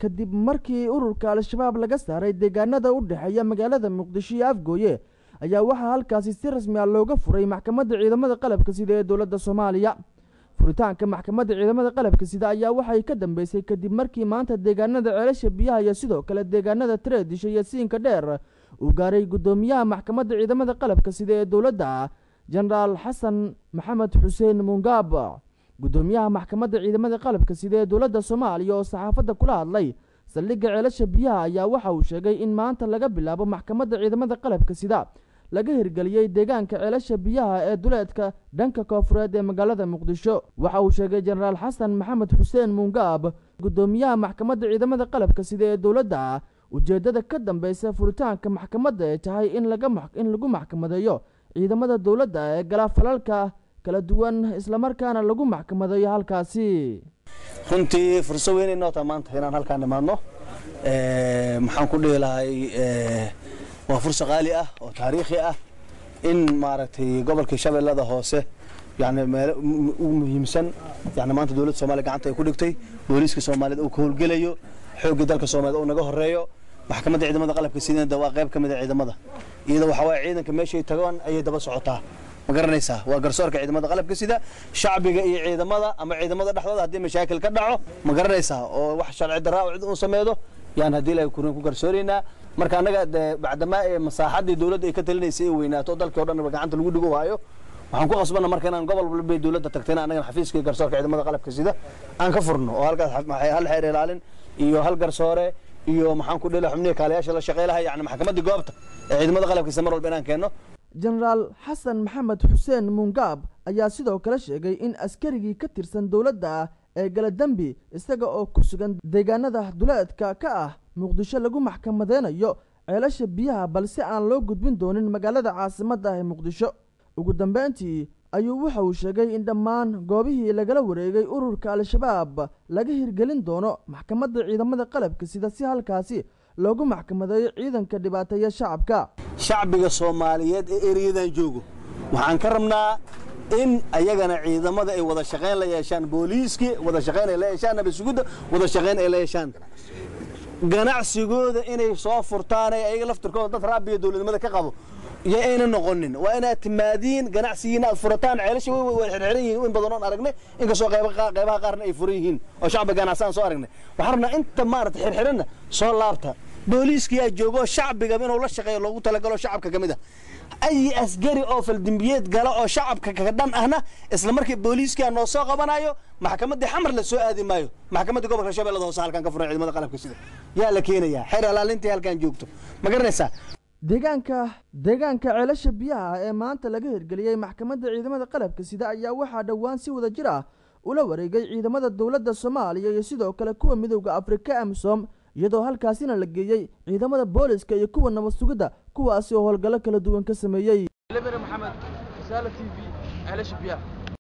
kadib markii ururka al-shabaab laga saaray deegaanada u dhexeeya magaalada muqdisho iyo afgooye ayaa waxaa halkaasi si rasmi ah looga furay maxkamadda ciidamada qalabka sida ee dowladda Soomaaliya. furitaanka maxkamadda ciidamada qalabka sida ayaa waxay ka dambeysay kadib markii maanta deegaanada ceelasha biyaha iyo sidoo kale deegaanada Tareedisha iyo Siinka Dheer uu gaaray gudoomiyaha maxkamadda ciidamada qalabka sida ee dowladda Generaal Xasan Maxamed Xuseen Mungab. gudoomiyaha maxkamadda ciidamada qalabka sida ee dowladda Soomaaliya oo saxaafadda kula hadlay saldhigga ceelasha biyaha ayaa waxa uu sheegay in maanta laga bilaabo maxkamadda ciidamada qalabka sida laga hirgeliyay deegaanka ceelasha biyaha ee duleedka dhanka koonfureed ee magaalada Muqdisho. waxa uu sheegay Generaal Xasan Maxamed Xuseen Mungab gudoomiyaha maxkamadda ciidamada qalabka sida ee dowladda ujeedada ka dambeysa furitaanka maxkamadda ay tahay in lagu maxkamadeeyo ciidamada dowladda ee gala falalka kala duwan isla markaana lagu maxkamadeeyo halkaasi. runtii fursad weyn inoo tahay maanta inaan halkaan nimaadno maxaan ku dheelahay waa fursad qaali ah oo taariikhi ah in maaragtay gobolka Shabeellada Hoose yani meel ugu muhiimsan yani maanta dowladda Soomaaliya gacanta ay ku dhigtay booliska Soomaaliyeed oo ka howlgalayo xoogga dalka Soomaaliyeed oo naga horeeyo maxkamadda ciidamada qalabka sida waa qayb kamid ah ciidamada iyada waxa way ciidanka meeshay tagaan ay daba socotaa ma garanaysaa waa garsoorka ciidamada qalabka sida shacbiga iyo ciidamada ama ciidamada dhaxdooda hadii mashaakil ka dhaco ma garanaysaa oo wax sharci darro cid uu sameeyo yaan hadii la ku garsooreena marka anaga bacdama masaaxadii dawladda ay ka talinaysay ay weynaato dalka oo dhan gacanta lagu dhigo waayo waxaan ku qasbana marka inaan gobol walba dawladda tagtayna anaga xafiiska garsoorka ciidamada qalabka sida aan ka furno oo halkaas hal xeer ilaalin iyo hal garsoore iyo maxaan ku dheelay xubniga kaaliyaasha la shaqeeyay yani maxkamadda goobta ciidamada qalabka sida mar walba inaan keeno. Generaal Xasan Maxamed Xuseen Mungab ayaa sidoo kale sheegay in askarigii ka tirsan dowladda ee gala dambi isaga oo ku sugan deegaanada duleedka ka ah Muqdisho lagu maxkamadeynayo ceelasha biyaha balse aan loo gudbin doonin magaalada caasimadda ee Muqdisho. ugu dambeyntii ayuu waxa uu sheegay in dhammaan goobihii lagala wareegay ururka al-shabaab laga hirgelin doono maxkamadda ciidamada qalabka sida si halkaasi loogu maxkamadeeyo ciidanka dhibaateeya shacbiga Soomaaliyeed ee eriyadan joogo waxaan ka rabnaa in ayagana ciidamada ay wada shaqeyn la yeeshaan booliiska wada shaqeyn ay la yeeshaan nabadgelyada wada shaqeyn ay la yeeshaan ganacsigooda inay soo furtaan ay ayaga laftirkooda dad raabiyo dawladnimada ka qabo iyo ayna noqonin waa inaad timaadiin ganacsigiina aad furataan ceelasha way xirxiran yihiin in badan oo aragnay in ka soo qaybaha qaarna ay furan yihiin oo shacbiga ganacsan soo aragnay waxaan rabnaa inta maaragtay xirxiranna soo laabta booliiska yaa joogo shacbiga inuu la shaqeeyo loogu talagalo shacabka kamid ah ay asgari oo faldimbiyeed gala oo shacabka ka dhan ahna isla markii booliiska noo soo qabanayo maxkamadda xamar la soo aadi maayo maxkamadda gobolka Shabeellada Hoose halkan ka furan ciidamada qalabka sida yaa la keenaya xeer ilaalintii halkan joogto ma garanaysaa deegaanka ceelasha biyaha ee maanta laga hirgeliyay maxkamadda ciidamada qalabka sida ayaa waxaa dhawaan si wada jir ah ula wareegay ciidamada dowladda Soomaaliya iyo sidoo kale kuwa midowga Afrika AMISOM iyadoo halkaasina la geeyay ciidamada booliska iyo kuwa nabad sugidda kuwaasi oo howlgalo kala duwan ka sameeyay. Maxamed Saala TV ceelasha biyaha.